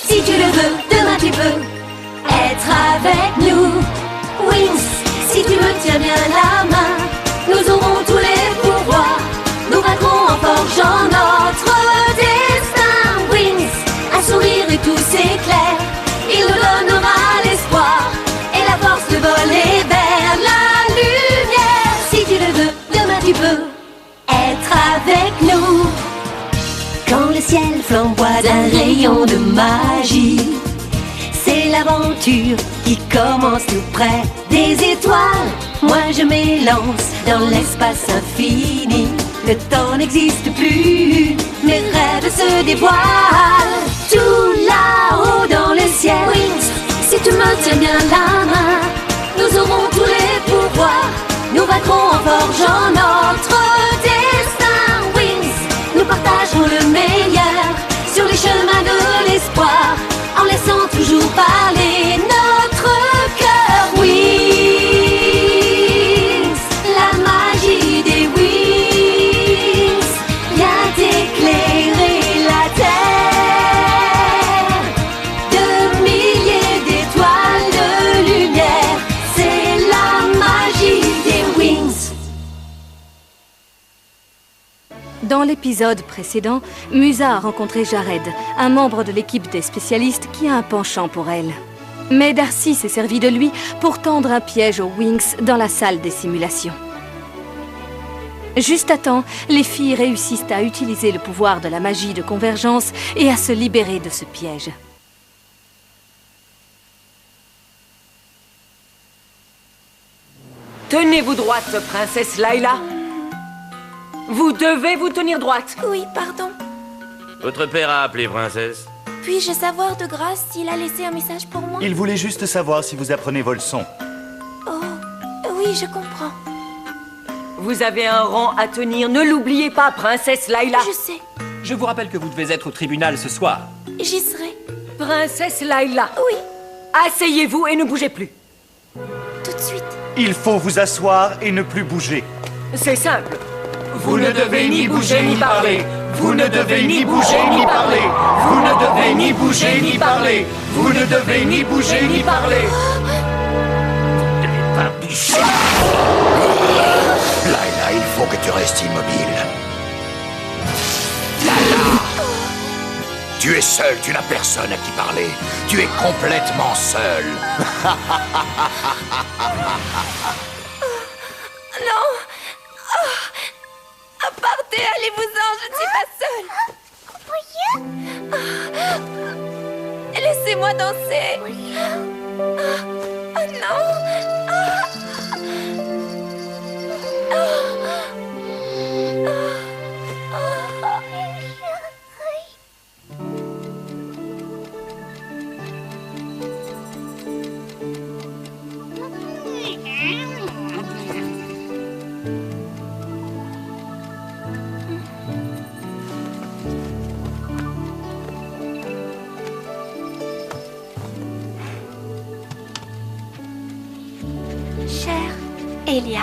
Si tu le veux, demain tu peux être avec nous. Wings, si tu me tiens bien la main, nous aurons tous les pouvoirs. Nous vaincrons en forgeant notre destin. Wings, un sourire et tout s'éclaire. Il nous donnera l'espoir et la force de voler vers la lumière. Si tu le veux, demain tu peux être avec nous. Quand le ciel flamboie d'un rayon de magie, c'est l'aventure qui commence tout près des étoiles. Moi je m'élance dans l'espace infini. Le temps n'existe plus, mes rêves se dévoilent. Tout là-haut dans le ciel. Wings, si tu me tiens bien la main, nous aurons tous les pouvoirs. Nous vaincrons en forgeant notre destin. Wings, nous partagerons le meilleur sur les chemins de l'espoir, en laissant toujours parler notre cœur. Wings, la magie des Wings vient éclairer la terre. De milliers d'étoiles de lumière, c'est la magie des Wings. Dans l'épisode précédent, Musa a rencontré Jared, un membre de l'équipe des spécialistes qui a un penchant pour elle. Mais Darcy s'est servi de lui pour tendre un piège aux Wings dans la salle des simulations. Juste à temps, les filles réussissent à utiliser le pouvoir de la magie de convergence et à se libérer de ce piège. Tenez-vous droite, princesse Layla. Vous devez vous tenir droite. Oui, pardon. Votre père a appelé, princesse. Puis-je savoir de grâce s'il a laissé un message pour moi? Il voulait juste savoir si vous apprenez vos leçons. Oh, oui, je comprends. Vous avez un rang à tenir, ne l'oubliez pas, princesse Layla. Je sais, Je vous rappelle que vous devez être au tribunal ce soir. j'y serai. Princesse Layla. Oui, Asseyez-vous et ne bougez plus. tout de suite. Il faut vous asseoir et ne plus bouger. C'est simple. Vous ne devez ni bouger ni parler. Vous ne devez ni bouger ni parler. Vous ne devez ni bouger ni parler. Vous ne devez ni bouger ni parler. Vous ne devez pas bouger. Layla, il faut que tu restes immobile. Tu es seul, tu n'as personne à qui parler. Tu es complètement seul. Non. Partez, allez-vous-en, je ne suis pas seule. Laissez-moi danser. Oh non. Chère Elia.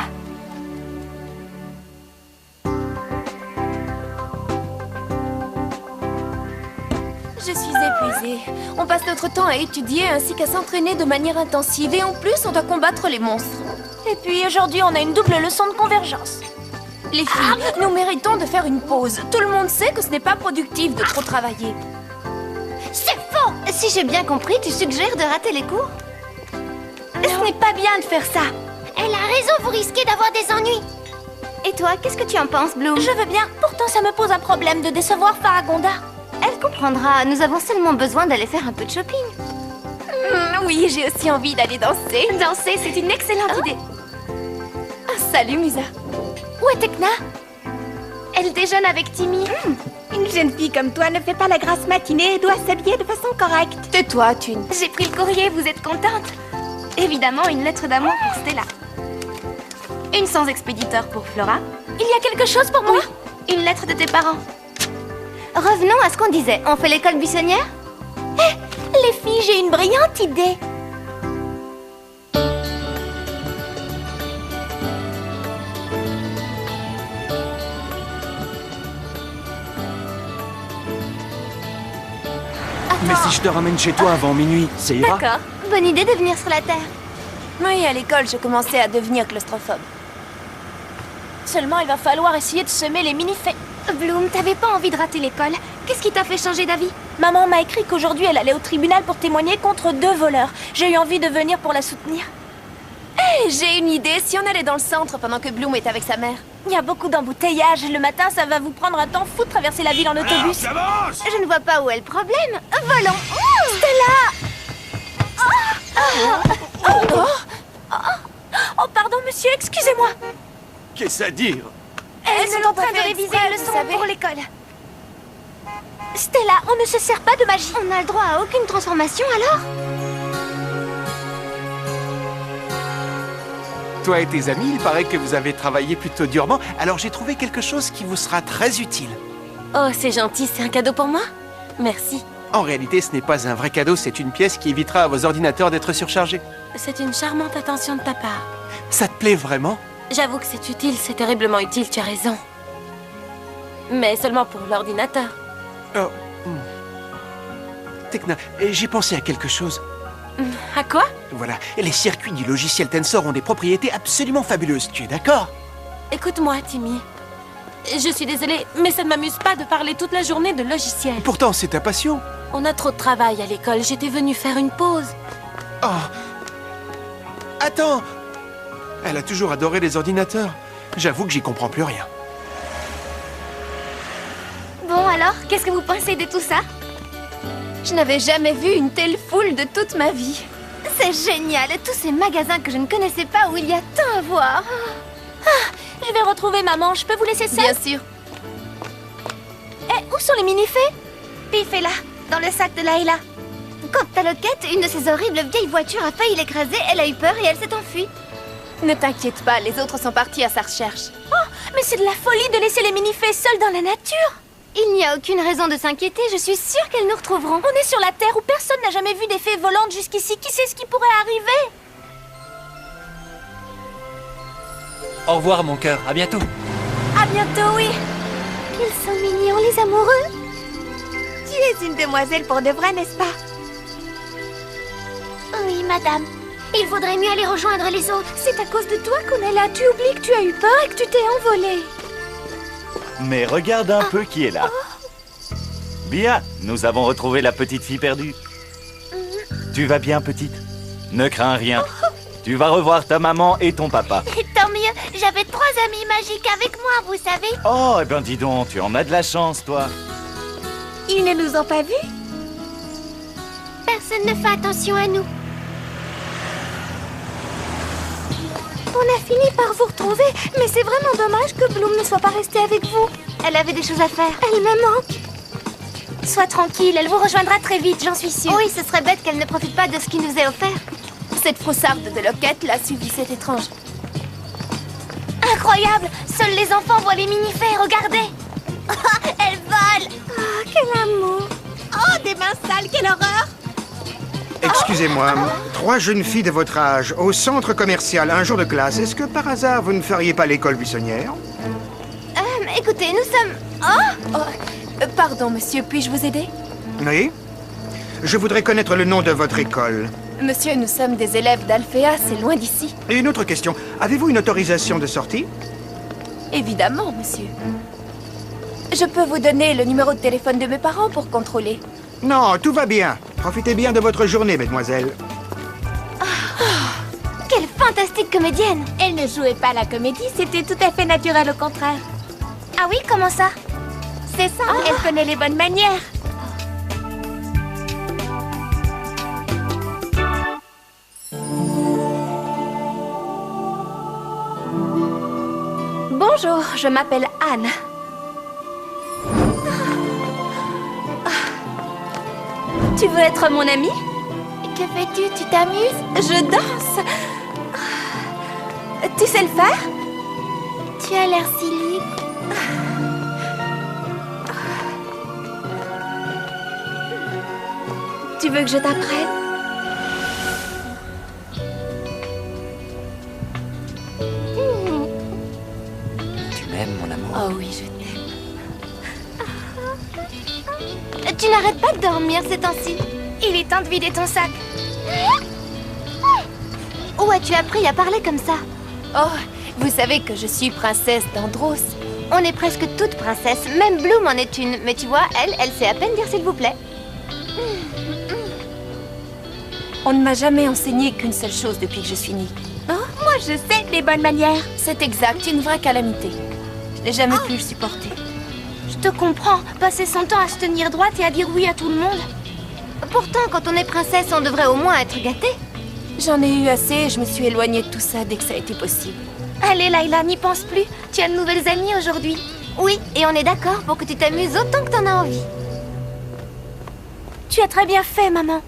Je suis épuisée. On passe notre temps à étudier ainsi qu'à s'entraîner de manière intensive et en plus on doit combattre les monstres. Et puis aujourd'hui on a une double leçon de convergence. Les filles, nous méritons de faire une pause. Tout le monde sait que ce n'est pas productif de trop travailler. C'est faux! Si j'ai bien compris, tu suggères de rater les cours? Ce n'est pas bien de faire ça. Elle a raison, vous risquez d'avoir des ennuis. Et toi, qu'est-ce que tu en penses, Bloom? Je veux bien, pourtant ça me pose un problème de décevoir Faragonda. Elle comprendra, nous avons seulement besoin d'aller faire un peu de shopping. Oui, j'ai aussi envie d'aller danser. Danser, c'est une excellente idée. Salut Musa. Où est Tekna? Elle déjeune avec Timmy. Une jeune fille comme toi ne fait pas la grasse matinée et doit s'habiller de façon correcte. Tais-toi, Thune. J'ai pris le courrier, vous êtes contente? Évidemment, une lettre d'amour pour Stella. Une sans expéditeur pour Flora. Il y a quelque chose pour moi? Une lettre de tes parents. Revenons à ce qu'on disait. On fait l'école buissonnière? Les filles, j'ai une brillante idée. Mais si je te ramène chez toi avant minuit, ça ira? D'accord. Bonne idée de venir sur la Terre. Oui, à l'école, je commençais à devenir claustrophobe. Seulement, il va falloir essayer de semer les mini-faits. Bloom, t'avais pas envie de rater l'école. Qu'est-ce qui t'a fait changer d'avis? Maman m'a écrit qu'aujourd'hui, elle allait au tribunal pour témoigner contre 2 voleurs. J'ai eu envie de venir pour la soutenir. Hé, j'ai une idée. Si on allait dans le centre pendant que Bloom est avec sa mère. Il y a beaucoup d'embouteillages. Le matin, ça va vous prendre un temps fou de traverser la ville en autobus. Je ne vois pas où est le problème. Volons. Oh, pardon, monsieur, excusez-moi. Qu'est-ce à dire? Elles sont en train de réviser une leçon pour l'école. Stella, on ne se sert pas de magie. On n'a le droit à aucune transformation alors? Toi et tes amis, il paraît que vous avez travaillé plutôt durement, alors j'ai trouvé quelque chose qui vous sera très utile. Oh, c'est gentil, c'est un cadeau pour moi? Merci. En réalité, ce n'est pas un vrai cadeau, c'est une pièce qui évitera à vos ordinateurs d'être surchargés. C'est une charmante attention de ta part. Ça te plaît vraiment? J'avoue que c'est utile, c'est terriblement utile, tu as raison. Mais seulement pour l'ordinateur. Oh. Tekna, j'ai pensé à quelque chose. À quoi? Voilà, les circuits du logiciel Tensor ont des propriétés absolument fabuleuses, tu es d'accord? Écoute-moi, Timmy. Je suis désolée, mais ça ne m'amuse pas de parler toute la journée de logiciels. Pourtant, c'est ta passion. On a trop de travail à l'école, j'étais venue faire une pause. Oh. Attends. Elle a toujours adoré les ordinateurs. J'avoue que j'y comprends plus rien. Bon alors, qu'est-ce que vous pensez de tout ça? Je n'avais jamais vu une telle foule de toute ma vie. C'est génial, tous ces magasins que je ne connaissais pas où il y a tant à voir. Je vais retrouver maman, je peux vous laisser ça? Bien sûr. Où sont les mini-fées? Pif est là, dans le sac de Layla. Quant à Loquette, une de ces horribles vieilles voitures a failli l'écraser, elle a eu peur et elle s'est enfuie. Ne t'inquiète pas, les autres sont partis à sa recherche. Oh, mais c'est de la folie de laisser les mini-fées seules dans la nature. Il n'y a aucune raison de s'inquiéter, je suis sûre qu'elles nous retrouveront. On est sur la Terre où personne n'a jamais vu des fées volantes jusqu'ici. Qui sait ce qui pourrait arriver? Au revoir, mon cœur. À bientôt. À bientôt, oui. Ils sont mignons, les amoureux. Tu es une demoiselle pour de vrai, n'est-ce pas? Oui, madame. Il faudrait mieux aller rejoindre les autres. C'est à cause de toi qu'on est là. Tu oublies que tu as eu peur et que tu t'es envolée. Mais regarde un peu qui est là. Bien, nous avons retrouvé la petite fille perdue. Tu vas bien, petite? Ne crains rien. Tu vas revoir ta maman et ton papa. Tant mieux, j'avais 3 amis magiques avec moi, vous savez. Oh, eh ben dis donc, tu en as de la chance, toi. Ils ne nous ont pas vus? Personne ne fait attention à nous. On a fini par vous retrouver, mais c'est vraiment dommage que Bloom ne soit pas restée avec vous. Elle avait des choses à faire. Elle me manque. Sois tranquille, elle vous rejoindra très vite, j'en suis sûre. Oui, ce serait bête qu'elle ne profite pas de ce qui nous est offert. Cette froussarde de Loquette l'a suivi, c'est étrange. Incroyable! Seuls les enfants voient les mini-fées, regardez! Elle vole! Oh, quel amour! Oh, des mains sales, quelle horreur! Excusez-moi, 3 jeunes filles de votre âge, au centre commercial, un jour de classe. Est-ce que par hasard, vous ne feriez pas l'école buissonnière? Écoutez, nous sommes... Pardon, monsieur, puis-je vous aider? Oui? Je voudrais connaître le nom de votre école. Monsieur, nous sommes des élèves d'Alphéa, c'est loin d'ici. Et une autre question, avez-vous une autorisation de sortie? Évidemment, monsieur. Je peux vous donner le numéro de téléphone de mes parents pour contrôler. Non, tout va bien. Profitez bien de votre journée, mademoiselle. Quelle fantastique comédienne! Elle ne jouait pas la comédie, c'était tout à fait naturel au contraire. Ah oui, comment ça? C'est ça, elle connaît les bonnes manières. Bonjour, je m'appelle Anne. Tu veux être mon amie? Que fais-tu? Tu t'amuses? Je danse. Tu sais le faire? Tu as l'air si libre. Tu veux que je t'apprenne? Tu m'aimes, mon amour? Oh oui, je t'aime. Tu n'as n'arrêtes pas de dormir ces temps-ci. Il est temps de vider ton sac. Où as-tu appris à parler comme ça? Oh, vous savez que je suis princesse d'Andros. On est presque toutes princesses, même Bloom en est une. Mais tu vois, elle sait à peine dire s'il vous plaît. On ne m'a jamais enseigné qu'une seule chose depuis que je suis née. Oh, moi je sais les bonnes manières. C'est exact, une vraie calamité. Je n'ai jamais pu le supporter. Je te comprends, passer son temps à se tenir droite et à dire oui à tout le monde. Pourtant, quand on est princesse, on devrait au moins être gâté. J'en ai eu assez et je me suis éloignée de tout ça dès que ça a été possible. Allez Layla, n'y pense plus. Tu as de nouvelles amies aujourd'hui. Oui, et on est d'accord pour que tu t'amuses autant que t'en as envie. Tu as très bien fait, maman.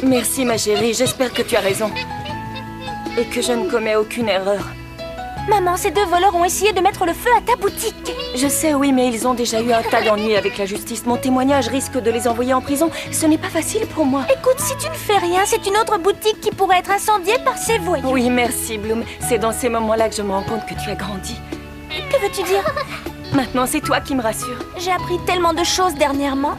Merci, ma chérie. J'espère que tu as raison. Et que je ne commets aucune erreur. Maman, ces deux voleurs ont essayé de mettre le feu à ta boutique. Je sais, oui, mais ils ont déjà eu un tas d'ennuis avec la justice. Mon témoignage risque de les envoyer en prison. Ce n'est pas facile pour moi. Écoute, si tu ne fais rien, c'est une autre boutique qui pourrait être incendiée par ces voyous. Oui, merci, Bloom. C'est dans ces moments-là que je me rends compte que tu as grandi. Que veux-tu dire? Maintenant, c'est toi qui me rassure. J'ai appris tellement de choses dernièrement.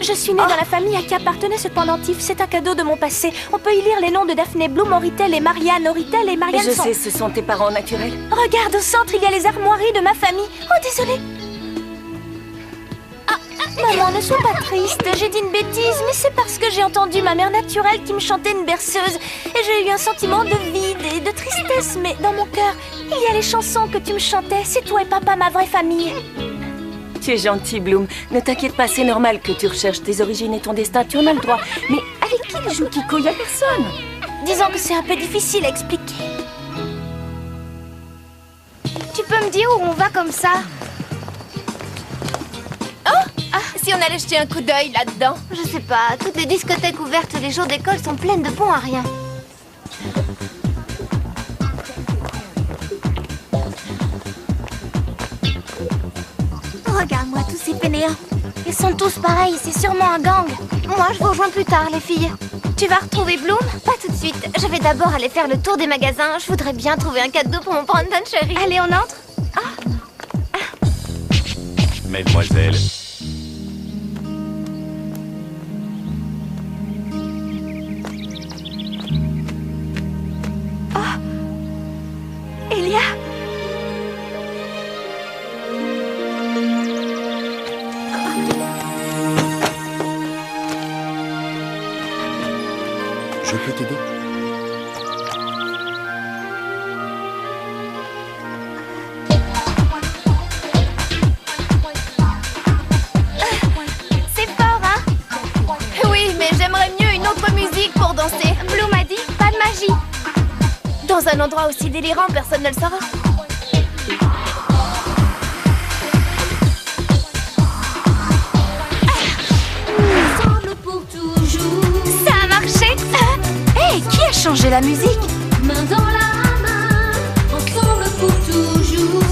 Je suis née dans la famille à qui appartenait ce pendentif. C'est un cadeau de mon passé. On peut y lire les noms de Daphné Bloom, Oritel et Marianne. Oritel et Marianne Je sais, ce sont tes parents naturels. Regarde, au centre, il y a les armoiries de ma famille. Oh, désolée. Maman, ne sois pas triste. J'ai dit une bêtise, mais c'est parce que j'ai entendu ma mère naturelle qui me chantait une berceuse. Et j'ai eu un sentiment de vide et de tristesse. Mais dans mon cœur, il y a les chansons que tu me chantais. C'est toi et papa, ma vraie famille. Tu es gentil, Bloom. Ne t'inquiète pas, c'est normal que tu recherches tes origines et ton destin. Tu en as le droit. Mais avec qui il joue Kiko? Il n'y a personne. Disons que c'est un peu difficile à expliquer. Tu peux me dire où on va comme ça? Si on allait jeter un coup d'œil là-dedans. Je sais pas, toutes les discothèques ouvertes les jours d'école sont pleines de bons à rien. Regarde-moi tous ces fainéants. Ils sont tous pareils, c'est sûrement un gang. Moi, je vous rejoins plus tard, les filles. Tu vas retrouver Bloom? Pas tout de suite. Je vais d'abord aller faire le tour des magasins. Je voudrais bien trouver un cadeau pour mon Brandon chéri. Allez, on entre? Mesdemoiselles. Elia? Je peux t'aider? C'est fort, hein? Oui, mais j'aimerais mieux une autre musique pour danser. Bloom a dit pas de magie. Dans un endroit aussi délirant, personne ne le saura. Ensemble pour toujours. Ça a marché. Hey, qui a changé la musique? Main dans la main. Ensemble pour toujours.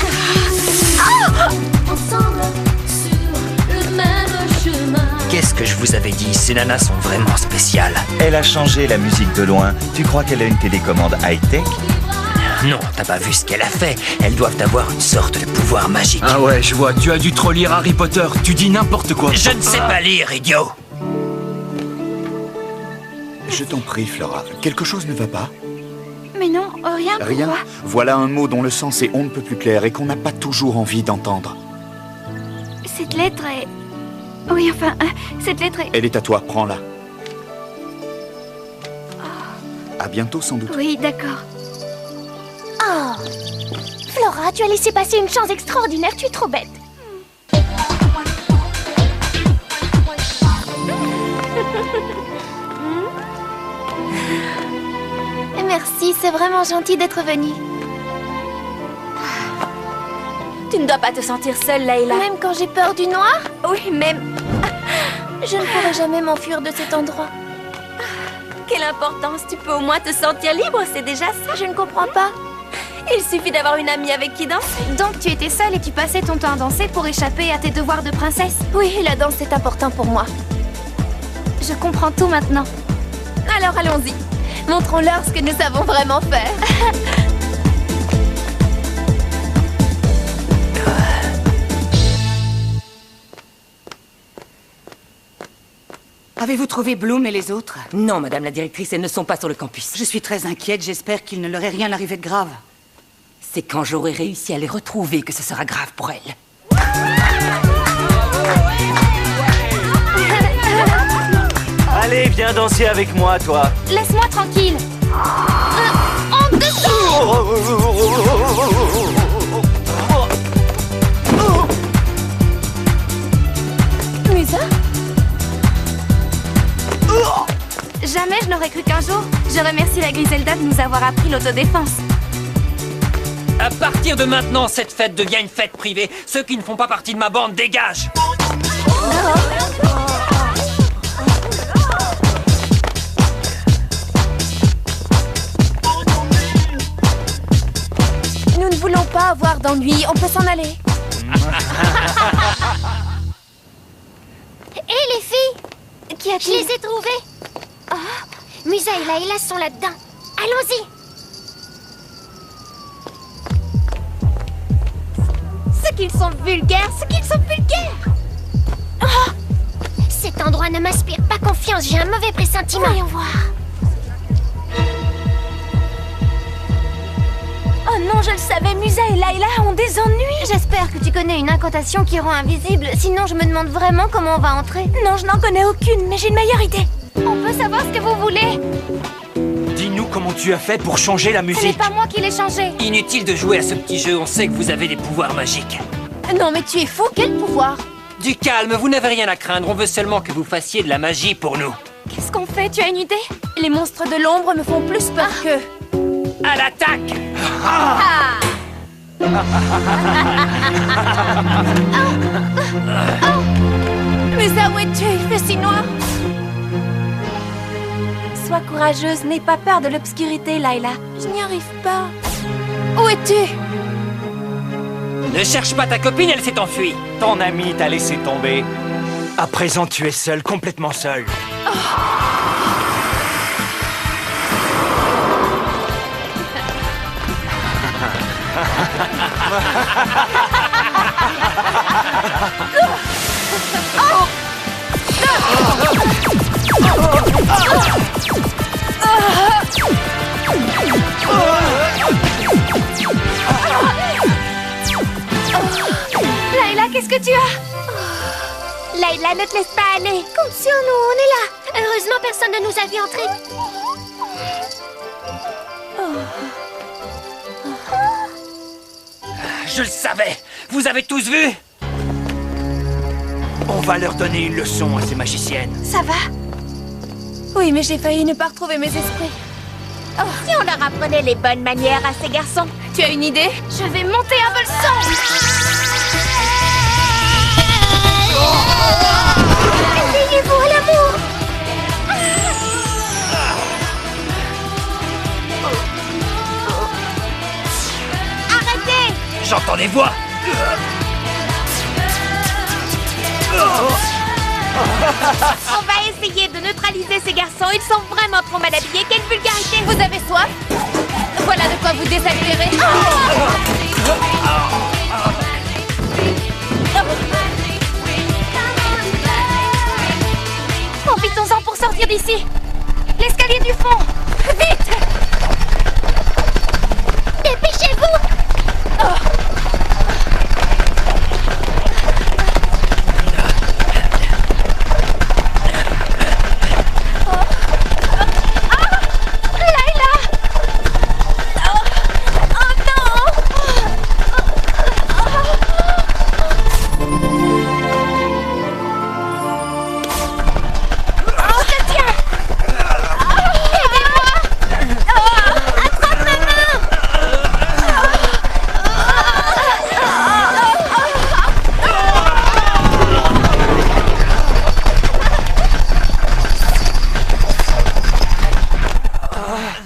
Ensemble sur le même chemin. Qu'est-ce que je vous avais dit? Ces nanas sont vraiment spéciales. Elle a changé la musique de loin. Tu crois qu'elle a une télécommande high-tech? Non, t'as pas vu ce qu'elle a fait. Elles doivent avoir une sorte de pouvoir magique. Ah ouais, je vois, tu as dû trop lire Harry Potter. Tu dis n'importe quoi. Je ne sais pas lire, idiot. Je t'en prie, Flora. Quelque chose ne va pas? Mais non, rien. Rien. Pourquoi? Voilà un mot dont le sens est on ne peut plus clair et qu'on n'a pas toujours envie d'entendre. Cette lettre est... Oui, enfin, cette lettre est... Elle est à toi, prends-la. À bientôt, sans doute. Oui, d'accord. Oh, Flora, tu as laissé passer une chance extraordinaire, tu es trop bête. Merci, c'est vraiment gentil d'être venu. Tu ne dois pas te sentir seule, Layla. Même quand j'ai peur du noir? Oui, même. Je ne pourrai jamais m'enfuir de cet endroit. Quelle importance, tu peux au moins te sentir libre, c'est déjà ça. Je ne comprends pas. Il suffit d'avoir une amie avec qui danser. Donc tu étais seule et tu passais ton temps à danser pour échapper à tes devoirs de princesse? Oui, la danse est important pour moi. Je comprends tout maintenant. Alors allons-y. Montrons-leur ce que nous savons vraiment faire. Avez-vous trouvé Bloom et les autres? Non, madame la directrice, elles ne sont pas sur le campus. Je suis très inquiète, j'espère qu'il ne leur est rien arrivé de grave. C'est quand j'aurai réussi à les retrouver que ce sera grave pour elles. Allez, viens danser avec moi, toi. Laisse-moi tranquille. En dessous. Musa? Jamais je n'aurais cru qu'un jour, je remercie la Griselda de nous avoir appris l'autodéfense. À partir de maintenant, cette fête devient une fête privée. Ceux qui ne font pas partie de ma bande dégagent. Nous ne voulons pas avoir d'ennui, on peut s'en aller. Hé les filles! Je les ai trouvées! Oh, Musa et Layla sont là-dedans. Allons-y! Ce qu'ils sont vulgaires, ce qu'ils sont vulgaires! Oh, cet endroit ne m'inspire pas confiance, j'ai un mauvais pressentiment. Voyons voir. Oh non, je le savais, Musa et Layla ont des ennuis. J'espère que tu connais une incantation qui rend invisible, sinon je me demande vraiment comment on va entrer. Non, je n'en connais aucune, mais j'ai une meilleure idée. On peut savoir ce que vous voulez. Dis-nous comment tu as fait pour changer la Ce n'est musique. pas moi qui l'ai changé. Inutile de jouer à ce petit jeu, on sait que vous avez des pouvoirs magiques. Non, mais tu es fou, quel pouvoir? Du calme, vous n'avez rien à craindre, on veut seulement que vous fassiez de la magie pour nous. Qu'est-ce qu'on fait? Tu as une idée? Les monstres de l'ombre me font plus peur qu'eux. À l'attaque! Musa, où es-tu? Il fait si noir. Sois courageuse, n'aie pas peur de l'obscurité, Layla. Je n'y arrive pas. Où es-tu? Ne cherche pas ta copine, elle s'est enfuie. Ton ami t'a laissé tomber. À présent, tu es seul, complètement seul. Layla, qu'est-ce que tu as? Layla, ne te laisse pas aller. Compte sur nous, on est là. Heureusement, personne ne nous a vu entrer. Je le savais. Vous avez tous vu? On va leur donner une leçon à ces magiciennes. Ça va? Oui, mais j'ai failli ne pas retrouver mes esprits. Oh, si on leur apprenait les bonnes manières à ces garçons. Tu as une idée? Je vais monter un volcan. Essayez-vous à l'amour. Arrêtez. J'entends des voix. On va essayer de neutraliser ces garçons. Ils sont vraiment trop mal habillés. Quelle vulgarité. Vous avez soif? Voilà de quoi vous désaltérer. Profitons-en pour sortir d'ici. L'escalier du fond. Vite. Dépêchez-vous.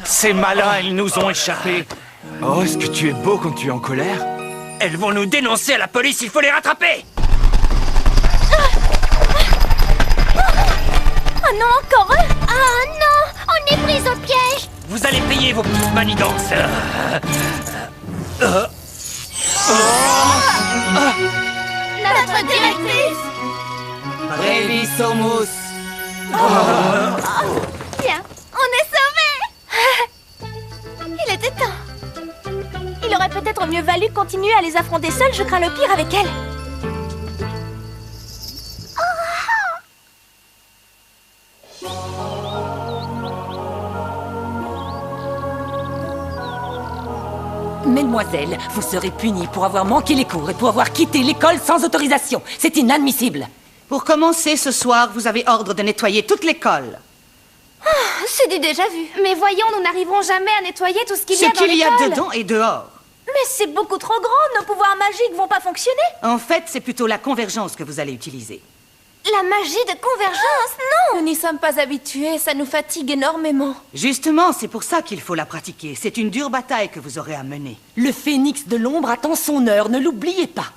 Ces malins, ils nous ont échappé. Oh, est-ce que tu es beau quand tu es en colère? Elles vont nous dénoncer à la police, il faut les rattraper. Oh non, encore eux. Oh non, on est pris au piège. Vous allez payer vos petites manigances. Notre directrice. 「 Revisomus Bien, on est sauvés. Il était temps. Il aurait peut-être mieux valu continuer à les affronter seuls, je crains le pire avec elle. Mesdemoiselles, vous serez punies pour avoir manqué les cours et pour avoir quitté l'école sans autorisation. C'est inadmissible. Pour commencer, ce soir, vous avez ordre de nettoyer toute l'école. C'est du déjà vu. Mais voyons, nous n'arriverons jamais à nettoyer tout ce qu'il y a dans Ce qu'il y a l'école. dedans et dehors. Mais c'est beaucoup trop grand, nos pouvoirs magiques vont pas fonctionner. En fait, c'est plutôt la convergence que vous allez utiliser. La magie de convergence, non. Nous n'y sommes pas habitués, ça nous fatigue énormément. Justement, c'est pour ça qu'il faut la pratiquer. C'est une dure bataille que vous aurez à mener. Le phénix de l'ombre attend son heure, ne l'oubliez pas.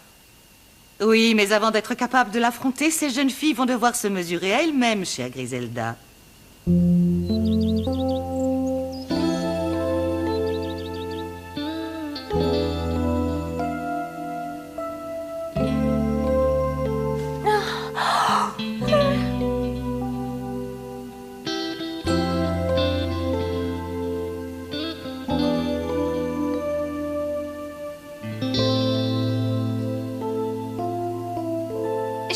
Oui, mais avant d'être capable de l'affronter, ces jeunes filles vont devoir se mesurer à elles-mêmes, chère Griselda.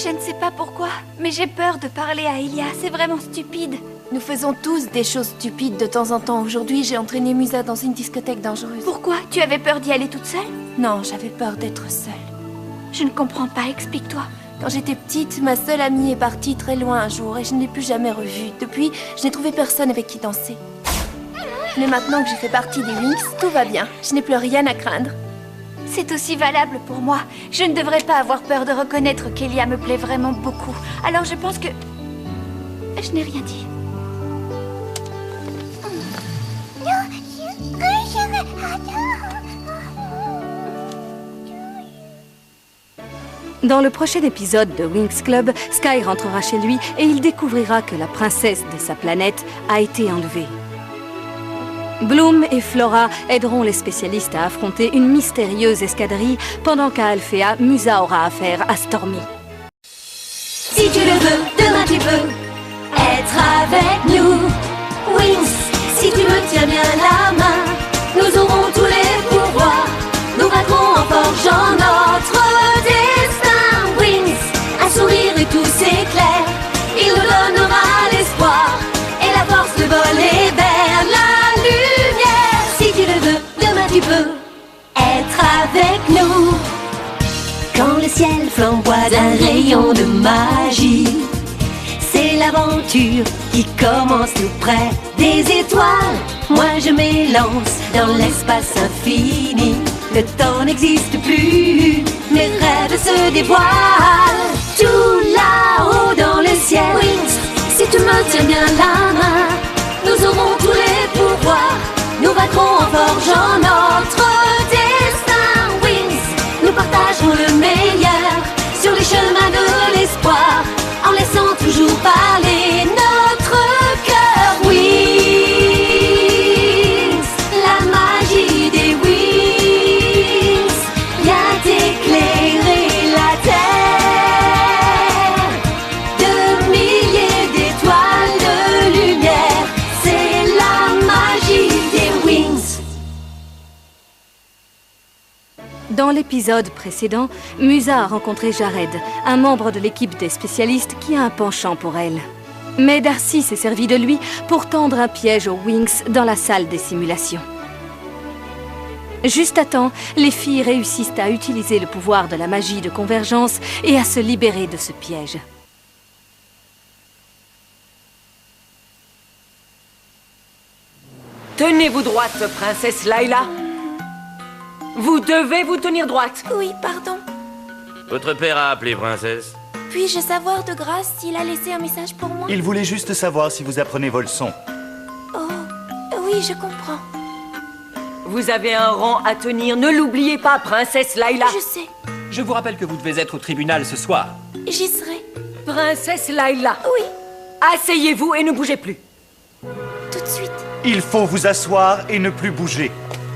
Je ne sais pas pourquoi, mais j'ai peur de parler à Elia. C'est vraiment stupide. Nous faisons tous des choses stupides de temps en temps. Aujourd'hui, j'ai entraîné Musa dans une discothèque dangereuse. Pourquoi? Tu avais peur d'y aller toute seule? Non, j'avais peur d'être seule. Je ne comprends pas, explique-toi. Quand j'étais petite, ma seule amie est partie très loin un jour et je ne l'ai plus jamais revue. Depuis, je n'ai trouvé personne avec qui danser. Mais maintenant que j'ai fait partie des Wings, tout va bien. Je n'ai plus rien à craindre. C'est aussi valable pour moi. Je ne devrais pas avoir peur de reconnaître qu'Elia me plaît vraiment beaucoup. Alors je pense que... Je n'ai rien dit. Dans le prochain épisode de Winx Club, Sky rentrera chez lui et il découvrira que la princesse de sa planète a été enlevée. Bloom et Flora aideront les spécialistes à affronter une mystérieuse escadrille pendant qu'à Alphea, Musa aura affaire à Stormy. Si tu le veux, demain tu peux être avec nous. Wings, si tu me tiens bien la main, nous aurons tous les pouvoirs. Nous vaincrons en forgeant notre destin. Wings, un sourire et tout s'éclaire. Il nous donnera l'espoir et la force de voler vers la lumière. Si tu le veux, demain tu peux être avec nous. Quand le ciel flamboie d'un rayon de magie, c'est l'aventure qui commence tout près des étoiles. Moi je m'élance dans l'espace infini. Le temps n'existe plus, mes rêves se dévoilent. Tout là-haut dans le ciel. Wings, si tu me tiens bien la main, nous aurons tous les pouvoirs. Nous vaincrons en forgeant notre destin. Wings, nous partagerons le meilleur sur les chemins de l'espoir, en laissant toujours parler notre cœur. Wings, la magie des Wings vient éclairer la terre. De milliers d'étoiles de lumière, c'est la magie des Wings. Dans l'épisode précédent, Musa a rencontré Jared, un membre de l'équipe des spécialistes qui a un penchant pour elle. Mais Darcy s'est servi de lui pour tendre un piège aux Wings dans la salle des simulations. Juste à temps, les filles réussissent à utiliser le pouvoir de la magie de convergence et à se libérer de ce piège. Tenez-vous droite, princesse Layla. Vous devez vous tenir droite. Oui, pardon. Votre père a appelé, princesse. Puis-je savoir de grâce s'il a laissé un message pour moi? Il voulait juste savoir si vous apprenez vos leçons. Oh, oui, je comprends. Vous avez un rang à tenir, ne l'oubliez pas, princesse Layla. Je sais. Je vous rappelle que vous devez être au tribunal ce soir. J'y serai. Princesse Layla. Oui. Asseyez-vous et ne bougez plus. Tout de suite. Il faut vous asseoir et ne plus bouger.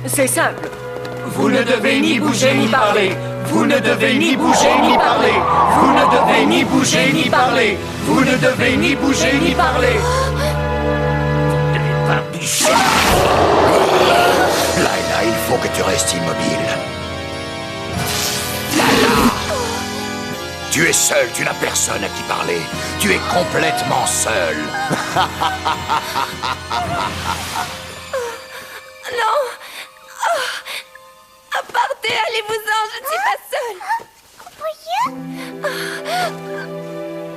C'est simple. Vous ne devez ni bouger ni parler. Vous ne devez ni bouger ni parler. Vous ne devez ni bouger ni parler. Vous ne devez ni bouger ni parler. Layla, il faut que tu restes immobile. Layla! Tu es seule, tu n'as personne à qui parler. Tu es complètement seule. Non. Partez, allez-vous-en, je ne suis pas seule.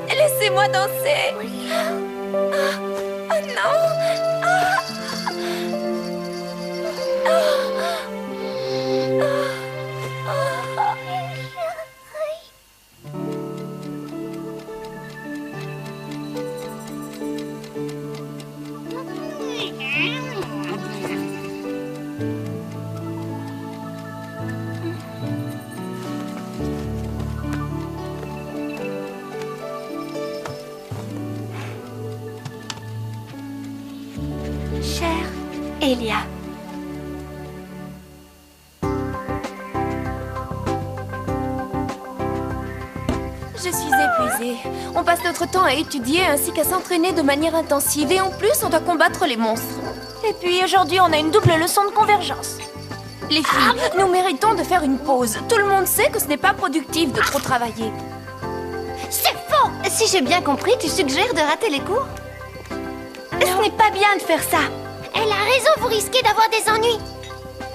Laissez-moi danser. Oh non. Chère Elia. Je suis épuisée. On passe notre temps à étudier ainsi qu'à s'entraîner de manière intensive et en plus on doit combattre les monstres. Et puis aujourd'hui on a une double leçon de convergence. Les filles, nous méritons de faire une pause. Tout le monde sait que ce n'est pas productif de trop travailler. C'est faux! Si j'ai bien compris, tu suggères de rater les cours? Ce n'est pas bien de faire ça. Elle a raison, vous risquez d'avoir des ennuis.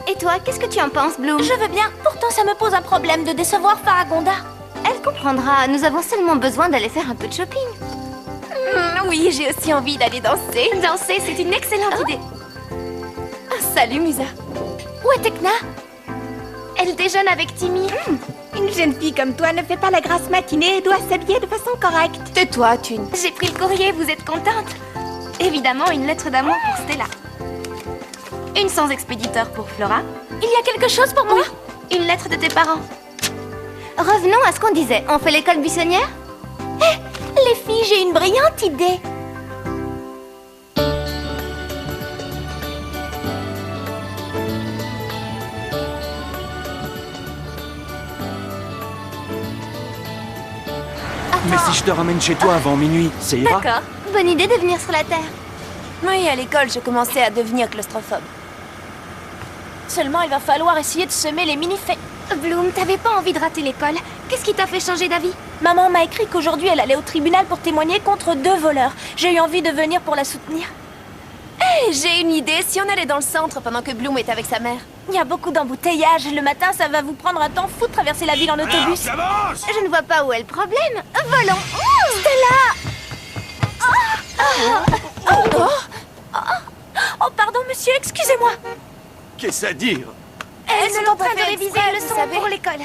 Et toi, qu'est-ce que tu en penses, Bloom? Je veux bien, pourtant ça me pose un problème de décevoir Faragonda. Elle comprendra, nous avons seulement besoin d'aller faire un peu de shopping. Oui, j'ai aussi envie d'aller danser. Danser, c'est une excellente idée. Salut, Musa. Où est Tekna? Elle déjeune avec Timmy. Une jeune fille comme toi ne fait pas la grasse matinée et doit s'habiller de façon correcte. Tais-toi, Thune. J'ai pris le courrier, vous êtes contente? Évidemment, une lettre d'amour pour Stella. Une sans expéditeur pour Flora. Il y a quelque chose pour moi? Oui, une lettre de tes parents. Revenons à ce qu'on disait. On fait l'école buissonnière? Les filles, j'ai une brillante idée. Mais si je te ramène chez toi avant minuit, ça ira? D'accord. Bonne idée de venir sur la Terre. Oui, à l'école, je commençais à devenir claustrophobe. Seulement, il va falloir essayer de semer les mini-faits. Bloom, t'avais pas envie de rater l'école. Qu'est-ce qui t'a fait changer d'avis? Maman m'a écrit qu'aujourd'hui, elle allait au tribunal pour témoigner contre 2 voleurs. J'ai eu envie de venir pour la soutenir. J'ai une idée. Si on allait dans le centre pendant que Bloom est avec sa mère. Il y a beaucoup d'embouteillages. Le matin, ça va vous prendre un temps fou de traverser la ville en autobus. Je ne vois pas où est le problème. Volons. Stella! Oh, pardon, monsieur, excusez-moi. Qu'est-ce à dire? Elles sont en train de réviser une leçon pour l'école.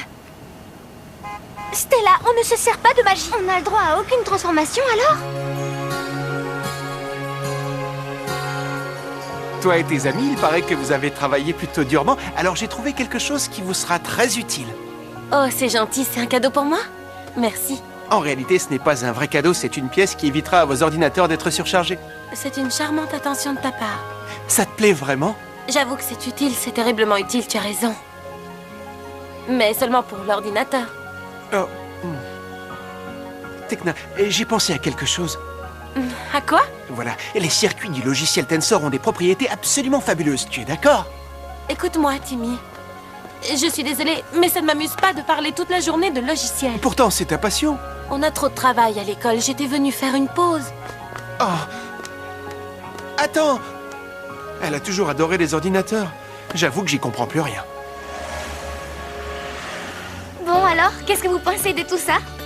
Stella, on ne se sert pas de magie. On n'a le droit à aucune transformation, alors? Toi et tes amis, il paraît que vous avez travaillé plutôt durement, alors j'ai trouvé quelque chose qui vous sera très utile. Oh, c'est gentil, c'est un cadeau pour moi? Merci. En réalité, ce n'est pas un vrai cadeau, c'est une pièce qui évitera à vos ordinateurs d'être surchargés. C'est une charmante attention de ta part. Ça te plaît vraiment? J'avoue que c'est utile, c'est terriblement utile, tu as raison. Mais seulement pour l'ordinateur. Oh. Tekna, j'ai pensé à quelque chose. À quoi? Voilà, les circuits du logiciel Tensor ont des propriétés absolument fabuleuses, tu es d'accord? Écoute-moi, Timmy. Je suis désolée, mais ça ne m'amuse pas de parler toute la journée de logiciels. Pourtant, c'est ta passion. On a trop de travail à l'école, j'étais venue faire une pause. Oh. Attends. Elle a toujours adoré les ordinateurs. J'avoue que j'y comprends plus rien. Bon alors, qu'est-ce que vous pensez de tout ça?